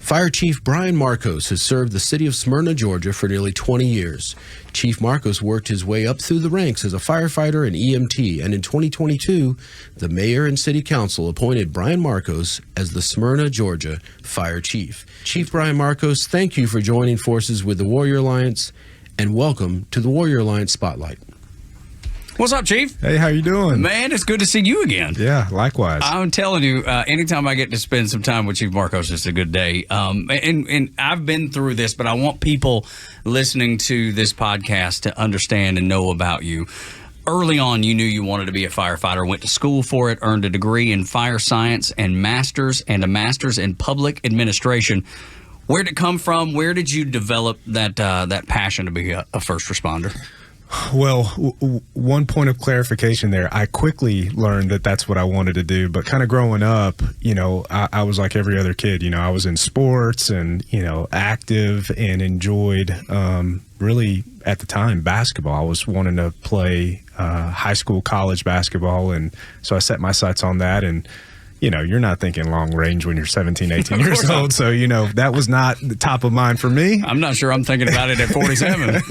Fire Chief Brian Marcos has served the city of Smyrna, Georgia for nearly 20 years. Chief Marcos worked his way up through the ranks as a firefighter and EMT, and in 2022, the mayor and city council appointed Brian Marcos as the Smyrna, Georgia Fire Chief. Chief Brian Marcos, thank you for joining forces with the Warrior Alliance, and welcome to the Warrior Alliance Spotlight. What's up, Chief? Hey, how you doing? Man, it's good to see you again. Yeah, likewise. I'm telling you, anytime I get to spend some time with Chief Marcos, it's a good day. And I've been through this, but I want people listening to this podcast to understand and know about you. Early on, you knew you wanted to be a firefighter, went to school for it, earned a degree in fire science and a master's in public administration. Where did it come from? Where did you develop that passion to be a first responder? Well, one point of clarification there. I quickly learned that that's what I wanted to do, but kind of growing up, I was like every other kid. I was in sports and, active and enjoyed really at the time basketball. I was wanting to play high school, college basketball, and so I set my sights on that. And you're not thinking long range when you're 17, 18 years old. So, that was not the top of mind for me. I'm not sure I'm thinking about it at 47.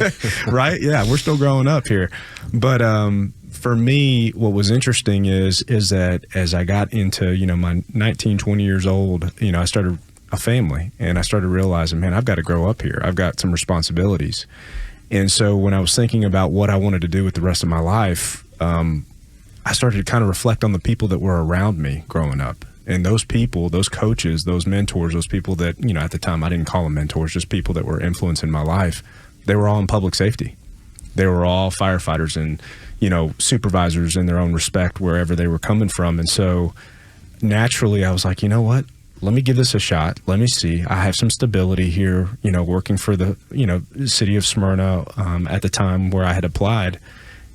Right? Yeah, we're still growing up here. But for me, what was interesting is that as I got into, my 19, 20 years old, I started a family, and I started realizing, man, I've got to grow up here. I've got some responsibilities. And so when I was thinking about what I wanted to do with the rest of my life, I started to kind of reflect on the people that were around me growing up. And those people, those coaches, those mentors, those people that, at the time I didn't call them mentors, just people that were influencing my life, they were all in public safety. They were all firefighters and, supervisors in their own respect wherever they were coming from. And so naturally I was like, you know what? Let me give this a shot. Let me see. I have some stability here, working for the, city of Smyrna at the time where I had applied.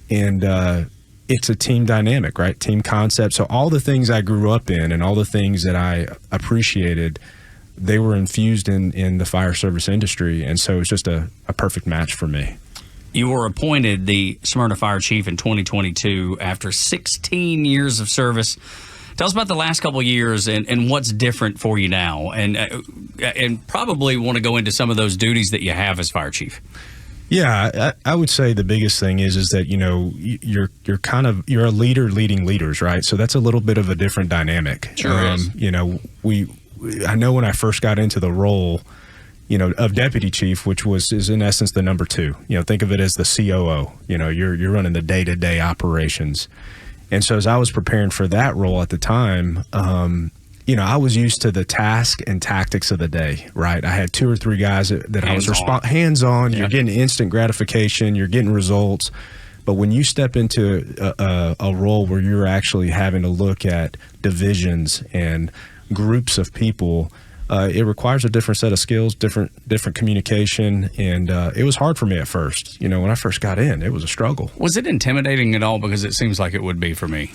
And, it's a team dynamic, right? Team concept. So all the things I grew up in and all the things that I appreciated, they were infused in the fire service industry. And so it's just a perfect match for me. You were appointed the Smyrna Fire Chief in 2022 after 16 years of service. Tell us about the last couple of years and what's different for you now, and probably want to go into some of those duties that you have as Fire Chief. Yeah, I would say the biggest thing is that, you're a leader leading leaders, right? So that's a little bit of a different dynamic. Sure is. I know when I first got into the role, of deputy chief, which is in essence the number two. Think of it as the COO. You're running the day-to-day operations. And so as I was preparing for that role at the time, I was used to the task and tactics of the day, right? I had 2 or 3 guys that I was hands-on. Yeah. You're getting instant gratification. You're getting results. But when you step into a role where you're actually having to look at divisions and groups of people, it requires a different set of skills, different communication, and it was hard for me at first. When I first got in, it was a struggle. Was it intimidating at all? Because it seems like it would be for me.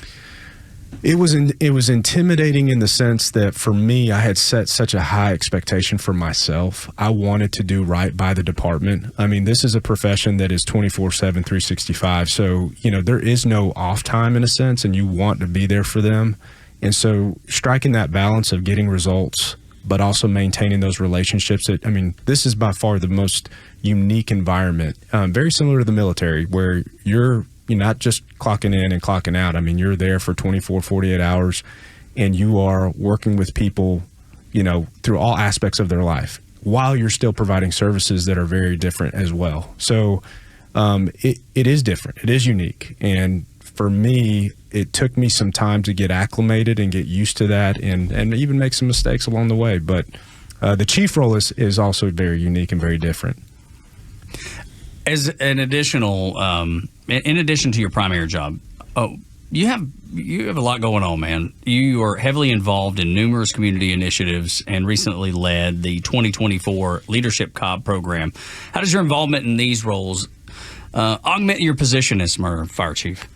It was intimidating in the sense that for me, I had set such a high expectation for myself. I wanted to do right by the department. I mean, this is a profession that is 24/7, 365. So, there is no off time in a sense, and you want to be there for them. And so striking that balance of getting results, but also maintaining those relationships. This is by far the most unique environment, very similar to the military, where you're not just clocking in and clocking out. You're there for 24, 48 hours, and you are working with people, through all aspects of their life, while you're still providing services that are very different as well. So it is different. It is unique. And for me, it took me some time to get acclimated and get used to that and even make some mistakes along the way. But the chief role is also very unique and very different. As an additional, in addition to your primary job, you have a lot going on, man. You are heavily involved in numerous community initiatives and recently led the 2024 Leadership Cobb program. How does your involvement in these roles augment your position as Smyrna Fire Chief?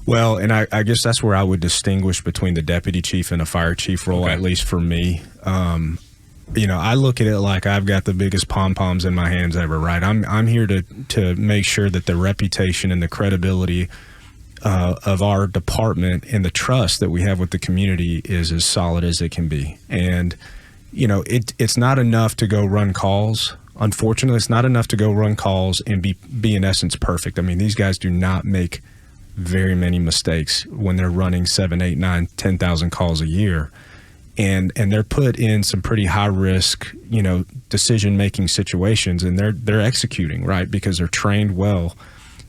Well, and I guess that's where I would distinguish between the deputy chief and a fire chief role, at least for me. I look at it like I've got the biggest pom-poms in my hands ever, right? I'm here to make sure that the reputation and the credibility of our department and the trust that we have with the community is as solid as it can be. And it's not enough to go run calls. Unfortunately, it's not enough to go run calls and be in essence perfect. I mean, these guys do not make very many mistakes when they're running 7, 8, 9, 10,000 calls a year. And they're put in some pretty high risk, decision making situations, and they're executing, right, because they're trained well.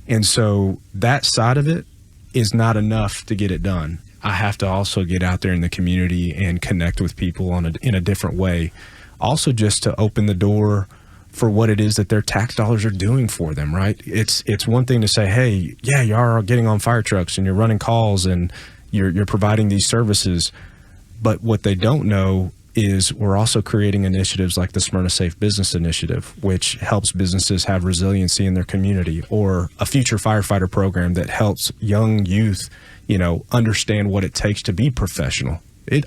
And so that side of it is not enough to get it done. I have to also get out there in the community and connect with people in a different way. Also, just to open the door for what it is that their tax dollars are doing for them, right? It's one thing to say, hey, yeah, you are getting on fire trucks and you're running calls and you're providing these services. But what they don't know is we're also creating initiatives like the Smyrna Safe Business Initiative, which helps businesses have resiliency in their community, or a future firefighter program that helps young youth, understand what it takes to be professional.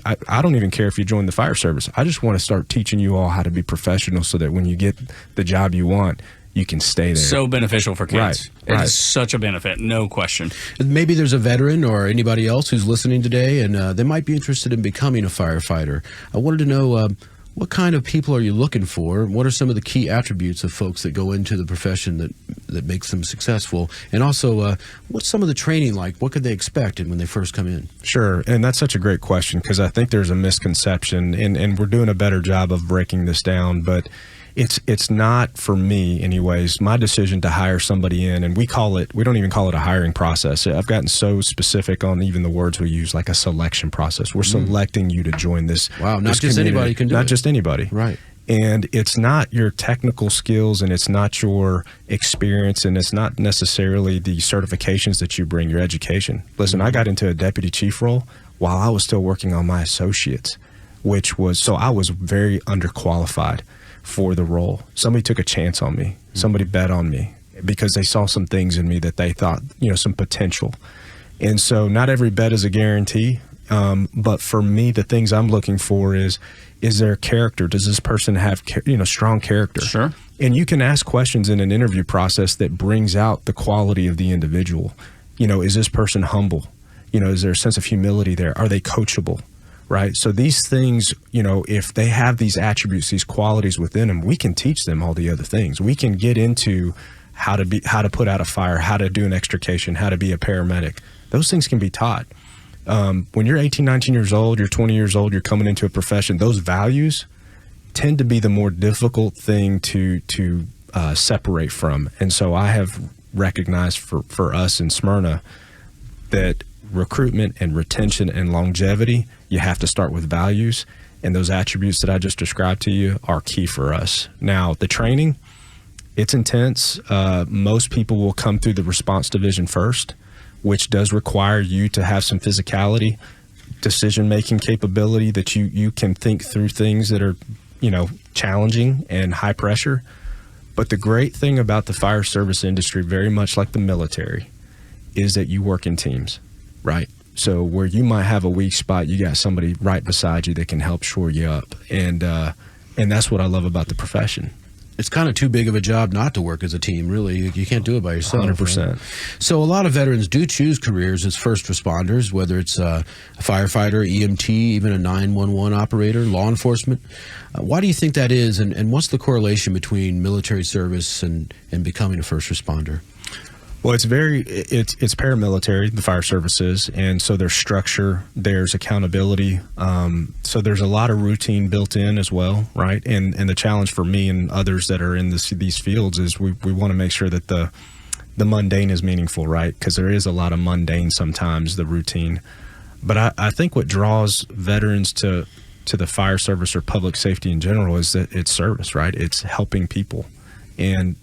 I don't even care if you join the fire service. I just want to start teaching you all how to be professional so that when you get the job you want, you can stay there. So beneficial for kids. Right. It is such a benefit, no question. Maybe there's a veteran or anybody else who's listening today, and they might be interested in becoming a firefighter. I wanted to know, what kind of people are you looking for? What are some of the key attributes of folks that go into the profession that makes them successful? And also, what's some of the training like? What could they expect when they first come in? Sure, and that's such a great question, because I think there's a misconception, and we're doing a better job of breaking this down, but it's not, for me anyways, my decision to hire somebody in, and we don't even call it a hiring process. I've gotten so specific on even the words we use, like a selection process. We're selecting you to join this. Wow, not this just community. anybody can do it. Not just anybody. Right. And it's not your technical skills, and it's not your experience, and it's not necessarily the certifications that you bring, your education. Listen, I got into a deputy chief role while I was still working on my associates, so I was very underqualified for the role. Somebody took a chance on me. Somebody bet on me because they saw some things in me that they thought, some potential. And so not every bet is a guarantee. But for me, the things I'm looking for is there character? Does this person have, strong character? Sure. And you can ask questions in an interview process that brings out the quality of the individual. Is this person humble? Is there a sense of humility there? Are they coachable? Right. So these things, if they have these attributes, these qualities within them, we can teach them all the other things. We can get into how to put out a fire, how to do an extrication, how to be a paramedic. Those things can be taught. When you're 18, 19 years old, you're 20 years old, you're coming into a profession, those values tend to be the more difficult thing to separate from. And so I have recognized for us in Smyrna that recruitment and retention and longevity, you have to start with values, and those attributes that I just described to you are key for us. Now, the training, it's intense. Most people will come through the response division first, which does require you to have some physicality, decision-making capability, that you can think through things that are, challenging and high pressure. But the great thing about the fire service industry, very much like the military, is that you work in teams. Right. So where you might have a weak spot, you got somebody right beside you that can help shore you up. And that's what I love about the profession. It's kind of too big of a job not to work as a team, really. You can't do it by yourself. 100%. Right? So a lot of veterans do choose careers as first responders, whether it's a firefighter, EMT, even a 911 operator, law enforcement. Why do you think that is, and what's the correlation between military service and becoming a first responder? Well, it's paramilitary, the fire services, and so there's structure, there's accountability, so there's a lot of routine built in as well, right? And the challenge for me and others that are in these fields is we want to make sure that the mundane is meaningful, right? Because there is a lot of mundane sometimes, the routine. But I think what draws veterans to the fire service or public safety in general is that it's service, right? It's helping people, and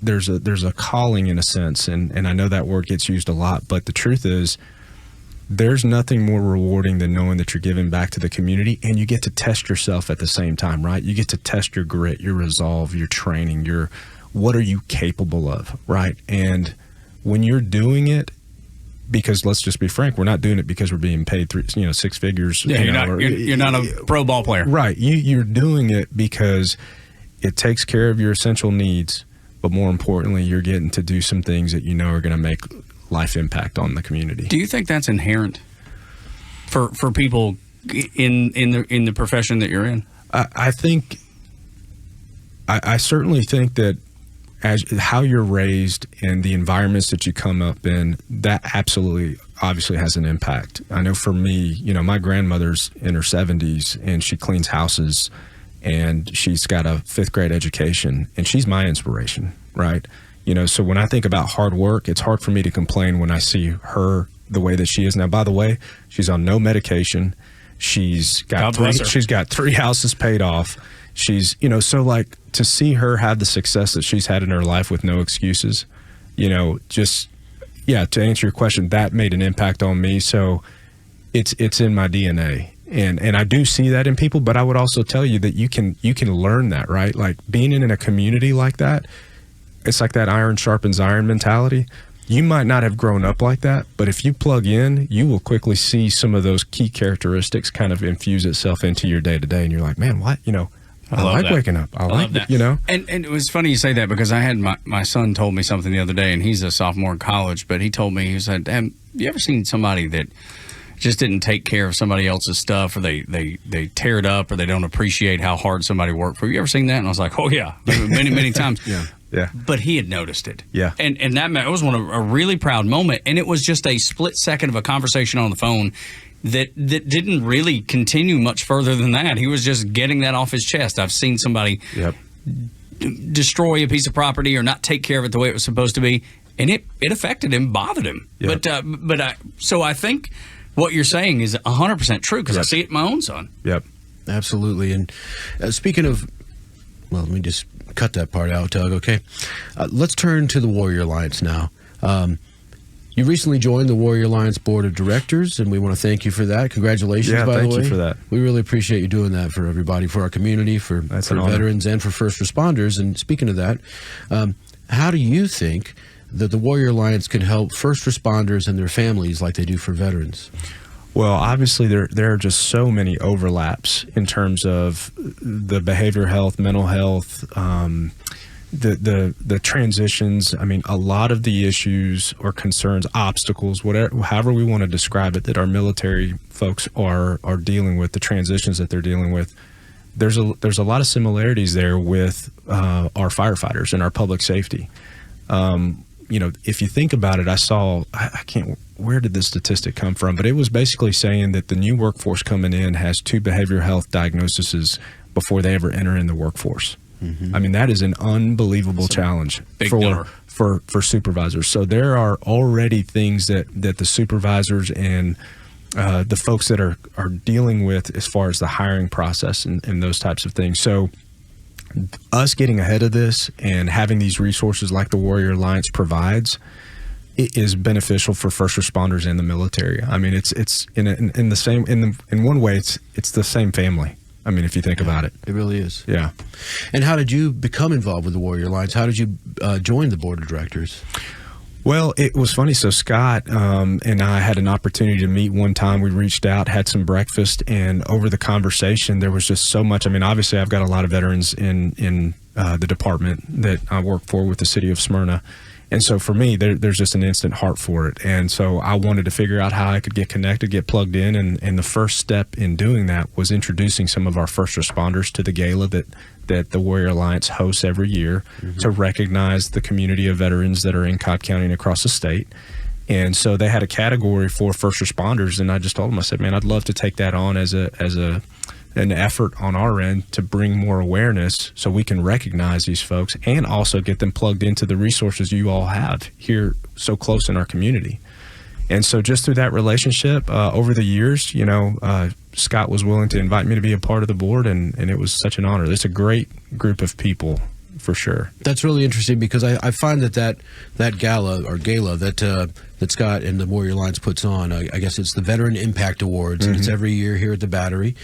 there's a calling in a sense, and I know that word gets used a lot, but the truth is there's nothing more rewarding than knowing that you're giving back to the community, and you get to test yourself at the same time, right? You get to test your grit, your resolve, your training, what are you capable of, right? And when you're doing it, because let's just be frank, we're not doing it because we're being paid six figures. Yeah, you're not a pro ball player. Right. You're doing it because it takes care of your essential needs, but more importantly, you're getting to do some things that are going to make life impact on the community. Do you think that's inherent for people in the profession that you're in? I think, I certainly think that as how you're raised and the environments that you come up in, that absolutely obviously has an impact. I know for me, my grandmother's in her 70s and she cleans houses and she's got a 5th grade education and she's my inspiration, right? So when I think about hard work, it's hard for me to complain when I see her the way that she is. Now, by the way, she's on no medication. She's got 3 houses paid off. She's, so like to see her have the success that she's had in her life with no excuses, just, to answer your question, that made an impact on me. So it's in my DNA. And I do see that in people, but I would also tell you that you can learn that, right? Like being in a community like that, it's like that iron sharpens iron mentality. You might not have grown up like that, but if you plug in, you will quickly see some of those key characteristics kind of infuse itself into your day to day. And you're like, man, what, I like that. Waking up. I like that. And it was funny you say that because I had my son told me something the other day, and he's a sophomore in college, but he told me, he said, you ever seen somebody that just didn't take care of somebody else's stuff, or they tear it up, or they don't appreciate how hard somebody worked for? You ever seen that? And I was like, oh yeah, many times. Yeah. But he had noticed it. Yeah. And that was a really proud moment. And it was just a split second of a conversation on the phone that didn't really continue much further than that. He was just getting that off his chest. I've seen somebody destroy a piece of property or not take care of it the way it was supposed to be, and it affected him, bothered him. Yep. So I think what you're saying is 100% true because I see it in my own son. Yep. Absolutely. And speaking of, let me just cut that part out, Doug, okay? Let's turn to the Warrior Alliance now. You recently joined the Warrior Alliance Board of Directors, and we want to thank you for that. Congratulations, by the way. Yeah, thank you for that. We really appreciate you doing that for everybody, for our community, for veterans, and for first responders. And speaking of that, how do you think that the Warrior Alliance can help first responders and their families like they do for veterans? Well, obviously, there are just so many overlaps in terms of the behavioral health, mental health, the transitions. I mean, a lot of the issues or concerns, obstacles, however we want to describe it, that our military folks are dealing with, the transitions that they're dealing with. There's a lot of similarities there with our firefighters and our public safety. If you think about it, where did this statistic come from? But it was basically saying that the new workforce coming in has 2 behavioral health diagnoses before they ever enter in the workforce. Mm-hmm. I mean, that is an unbelievable challenge for supervisors. So there are already things that the supervisors and the folks that are dealing with as far as the hiring process and those types of things. So us getting ahead of this and having these resources like the Warrior Alliance provides, it is beneficial for first responders and the military. I mean, it's in one way, it's the same family. I mean, if you think about it. It really is. Yeah. And how did you become involved with the Warrior Alliance? How did you join the board of directors? Well, it was funny. So Scott and I had an opportunity to meet one time. We reached out, had some breakfast, and over the conversation, there was just so much. I mean, obviously, I've got a lot of veterans in the department that I work for with the city of Smyrna. And so for me, there's just an instant heart for it. And so I wanted to figure out how I could get connected, get plugged in. And the first step in doing that was introducing some of our first responders to the gala that the Warrior Alliance hosts every year to recognize the community of veterans that are in Cobb County and across the state. And so they had a category for first responders. And I just told them, I said, man, I'd love to take that on as an effort on our end to bring more awareness so we can recognize these folks and also get them plugged into the resources you all have here so close in our community. And so just through that relationship over the years, Scott was willing to invite me to be a part of the board, and it was such an honor. It's a great group of people, for sure. That's really interesting because I find that gala or gala that Scott and the Warrior Alliance puts on, I guess it's the Veteran Impact Awards, and it's every year here at the Battery.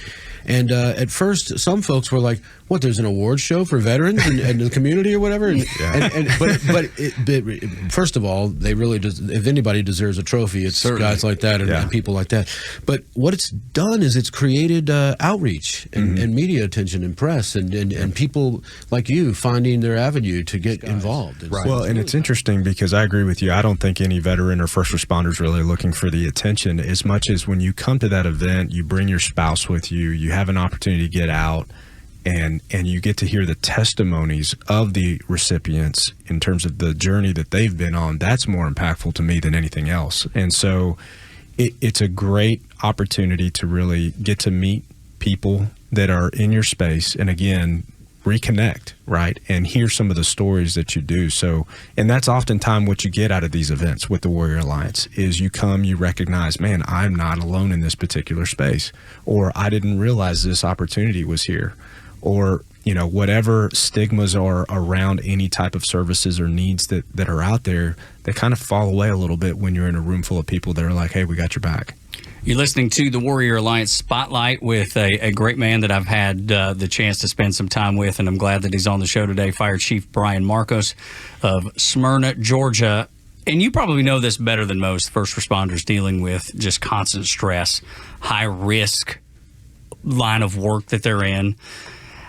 And at first, some folks were like, "What? There's an awards show for veterans and the community or whatever." But first of all, they really if anybody deserves a trophy, it's guys like that and people like that. But what it's done is it's created outreach and media attention and press and people like you finding their avenue to get involved. Right. Well, and it's interesting because I agree with you. I don't think any veteran or first responders really looking for the attention, as much as when you come to that event, you bring your spouse with you, you have an opportunity to get out, and you get to hear the testimonies of the recipients in terms of the journey that they've been on. That's more impactful to me than anything else. And so it's a great opportunity to really get to meet people that are in your space, and again, reconnect, right? And hear some of the stories that you do. So, and that's oftentimes what you get out of these events with the Warrior Alliance is you come, you recognize, man, I'm not alone in this particular space, or I didn't realize this opportunity was here, or, you know, whatever stigmas are around any type of services or needs that are out there, they kind of fall away a little bit when you're in a room full of people that are like, hey, we got your back. You're listening to the Warrior Alliance Spotlight with a great man that I've had the chance to spend some time with, and I'm glad that he's on the show today, Fire Chief Brian Marcos of Smyrna, Georgia. And you probably know this better than most first responders dealing with just constant stress, high risk line of work that they're in.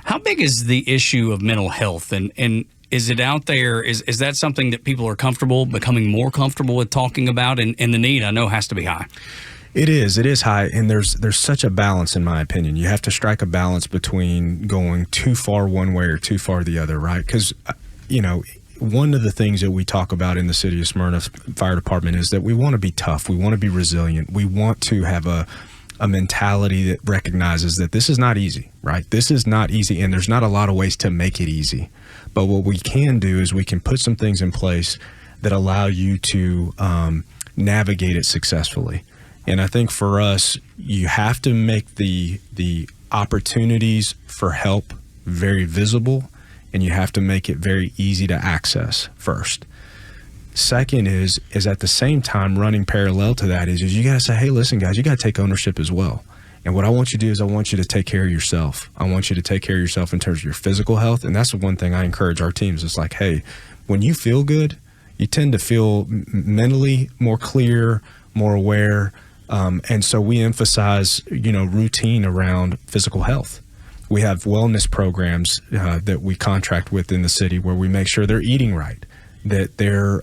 How big is the issue of mental health, and is it out there? Is that something that people are becoming more comfortable with talking about? And the need, I know, has to be high. It is high, and there's such a balance, in my opinion. You have to strike a balance between going too far one way or too far the other, right? Because, you know, one of the things that we talk about in the city of Smyrna Fire Department is that we want to be tough. We want to be resilient. We want to have a mentality that recognizes that this is not easy, right? This is not easy, and there's not a lot of ways to make it easy. But what we can do is we can put some things in place that allow you to navigate it successfully. And I think for us, you have to make the opportunities for help very visible, and you have to make it very easy to access first. Second is at the same time, running parallel to that is you got to say, hey, listen, guys, you got to take ownership as well. And what I want you to do is I want you to take care of yourself. I want you to take care of yourself in terms of your physical health. And that's the one thing I encourage our teams. It's like, hey, when you feel good, you tend to feel mentally more clear, more aware. And so we emphasize, you know, routine around physical health. We have wellness programs that we contract with in the city where we make sure they're eating right, that they're,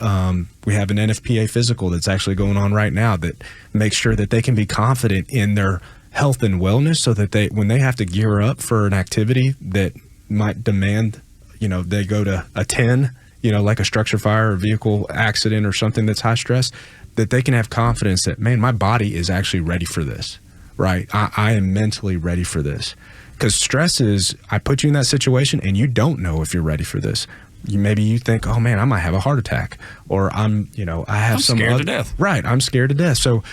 we have an NFPA physical that's actually going on right now that makes sure that they can be confident in their health and wellness, so that when they have to gear up for an activity that might demand, you know, they go to a 10, you know, like a structure fire or vehicle accident or something that's high stress, that they can have confidence that, man, my body is actually ready for this, right? I am mentally ready for this. Because stress is, I put you in that situation and you don't know if you're ready for this. Maybe you think, oh man, I might have a heart attack, or I'm scared to death. Right, I'm scared to death. So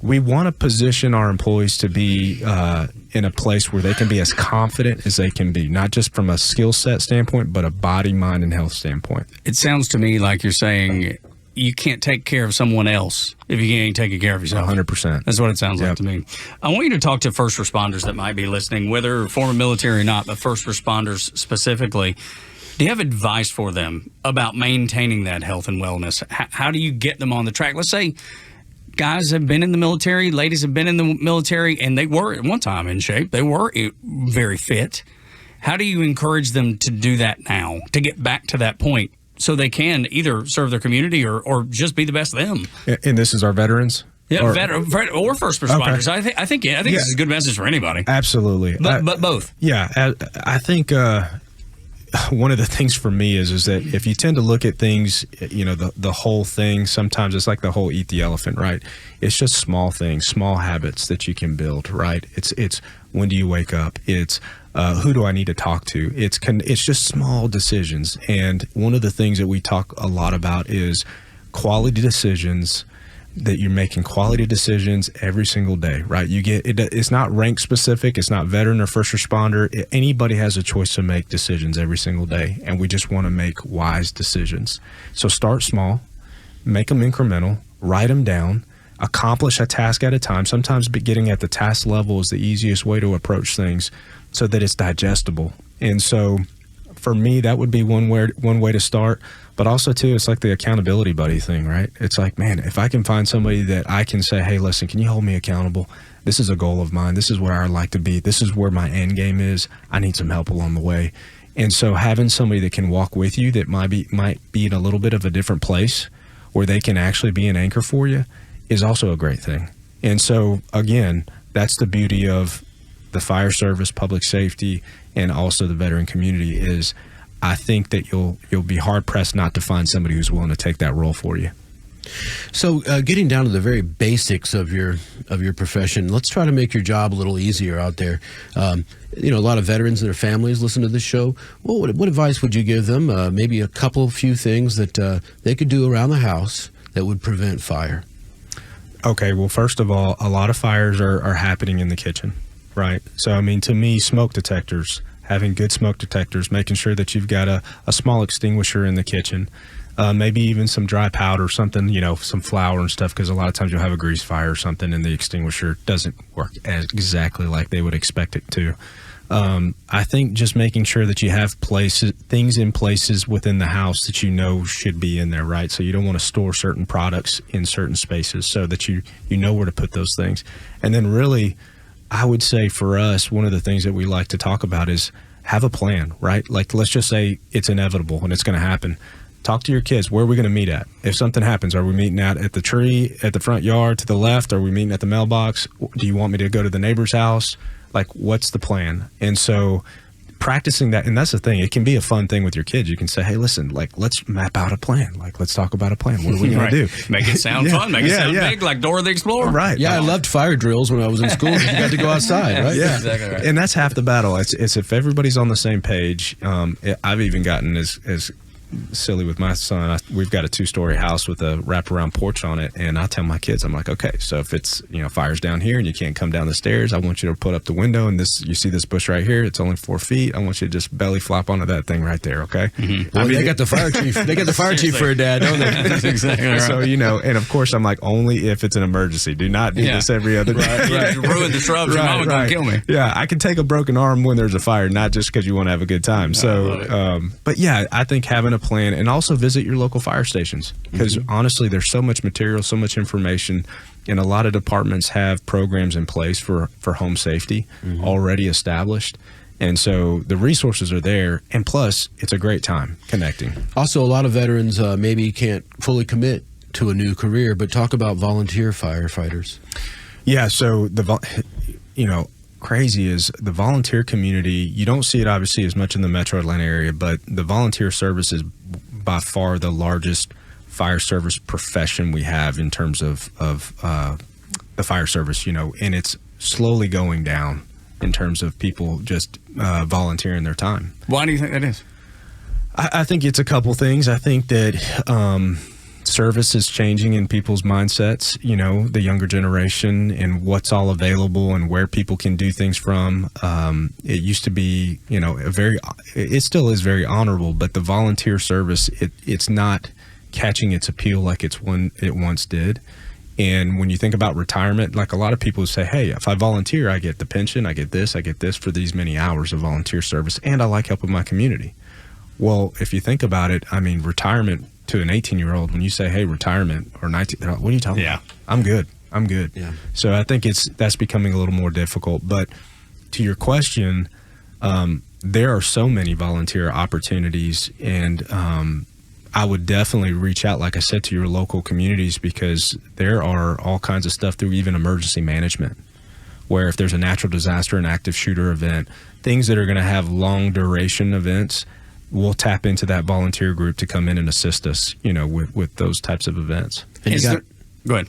we want to position our employees to be in a place where they can be as confident as they can be, not just from a skill set standpoint, but a body, mind, and health standpoint. It sounds to me like you're saying you can't take care of someone else if you ain't taking care of yourself. 100%. That's what it sounds like to me. I want you to talk to first responders that might be listening, whether former military or not, but first responders specifically. Do you have advice for them about maintaining that health and wellness? How do you get them on the track? Let's say guys have been in the military, ladies have been in the military, and they were at one time in shape. They were very fit. How do you encourage them to do that now, to get back to that point, so they can either serve their community or just be the best of them? And this is our veterans? Yeah, or first responders. Okay. I think this is a good message for anybody. Absolutely. But both. Yeah, I think one of the things for me is that if you tend to look at things, you know, the whole thing, sometimes it's like the whole eat the elephant, right? It's just small things, small habits that you can build, right? It's when do you wake up? It's who do I need to talk to? It's just small decisions. And one of the things that we talk a lot about is quality decisions, that you're making quality decisions every single day, right? You get it. It's not rank specific. It's not veteran or first responder. Anybody has a choice to make decisions every single day, and we just want to make wise decisions. So start small, make them incremental, write them down, accomplish a task at a time. Sometimes getting at the task level is the easiest way to approach things, so that it's digestible. And so, for me, that would be one way to start. But also, too, it's like the accountability buddy thing, right? It's like, man, if I can find somebody that I can say, hey, listen, can you hold me accountable? This is a goal of mine. This is where I'd like to be. This is where my end game is. I need some help along the way. And so having somebody that can walk with you that might be in a little bit of a different place, where they can actually be an anchor for you is also a great thing. And so, again, that's the beauty of the fire service, public safety, and also the veteran community is I think that you'll be hard-pressed not to find somebody who's willing to take that role for you. So getting down to the very basics of your profession, let's try to make your job a little easier out there. A lot of veterans and their families listen to this show. What advice would you give them? Maybe a few things that they could do around the house that would prevent fire. Okay, well, first of all, a lot of fires are happening in the kitchen, right? So, I mean, to me, smoke detectors, having good smoke detectors, making sure that you've got a small extinguisher in the kitchen, maybe even some dry powder, something, some flour and stuff, because a lot of times you'll have a grease fire or something and the extinguisher doesn't work exactly like they would expect it to. I think just making sure that you have things in places within the house that should be in there, right? So you don't want to store certain products in certain spaces so that you know where to put those things. And then really, I would say for us, one of the things that we like to talk about is have a plan, right? Like, let's just say it's inevitable and it's going to happen. Talk to your kids. Where are we going to meet at? If something happens, are we meeting out at the tree, at the front yard, to the left? Are we meeting at the mailbox? Do you want me to go to the neighbor's house? Like, what's the plan? And so practicing that, and that's the thing, it can be a fun thing with your kids. You can say, hey, listen, like, let's map out a plan. Like, let's talk about a plan. What are we going to do? Make it sound fun. Make it sound big, like Dora the Explorer. Right. Yeah, I loved fire drills when I was in school. You got to go outside, right? Yeah. Exactly right. And that's half the battle. It's if everybody's on the same page. I've even gotten as silly with my son. We've got a 2-story house with a wraparound porch on it, and I tell my kids, I'm like, okay, so if it's fire's down here and you can't come down the stairs, I want you to put up the window, and you see this bush right here, it's only 4 feet, I want you to just belly flop onto that thing right there, okay? Mm-hmm. Well, they got the fire chief. They got the fire chief for a dad, don't they? That's exactly right. So and of course I'm like, only if it's an emergency. Do not do this every other day. Right. You ruin the shrubs. Your mama gonna kill me. Yeah, I can take a broken arm when there's a fire, not just because you want to have a good time. But yeah, I think having a plan, and also visit your local fire stations, because honestly, there's so much material, so much information, and a lot of departments have programs in place for home safety already established. And so the resources are there, and plus, it's a great time connecting. Also, a lot of veterans maybe can't fully commit to a new career, but talk about volunteer firefighters. Yeah, so crazy is the volunteer community. You don't see it obviously as much in the metro Atlanta area, but the volunteer service is by far the largest fire service profession we have in terms of the fire service, and it's slowly going down in terms of people just volunteering their time. Why do you think that is? I think it's a couple things. I think that service is changing in people's mindsets, the younger generation, and what's all available and where people can do things from. It used to be, it still is very honorable, but the volunteer service, it's not catching its appeal like it once did. And when you think about retirement, like a lot of people say, hey, if I volunteer, I get the pension, I get this for these many hours of volunteer service, and I like helping my community. Well, if you think about it, I mean, retirement to an 18-year-old, when you say, hey, retirement, or 19, they're like, what are you talking about? I'm good. Yeah. So I think that's becoming a little more difficult. But to your question, there are so many volunteer opportunities, and I would definitely reach out, like I said, to your local communities, because there are all kinds of stuff through even emergency management, where if there's a natural disaster, an active shooter event, things that are going to have long duration events, we'll tap into that volunteer group to come in and assist us, with those types of events. And go ahead.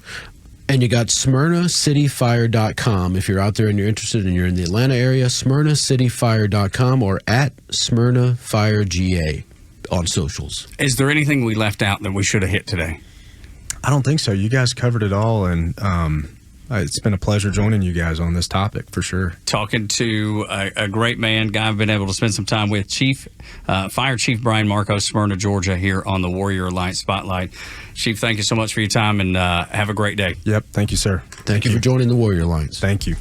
And you got SmyrnaCityFire.com if you're out there and you're interested and you're in the Atlanta area, SmyrnaCityFire.com, or at SmyrnaFireGA on socials. Is there anything we left out that we should have hit today? I don't think so. You guys covered it all, and it's been a pleasure joining you guys on this topic, for sure. Talking to a great man, guy I've been able to spend some time with, Fire Chief Brian Marcos, Smyrna, Georgia, here on the Warrior Alliance Spotlight. Chief, thank you so much for your time, and have a great day. Yep. Thank you, sir. Thank you for joining the Warrior Alliance. Thank you.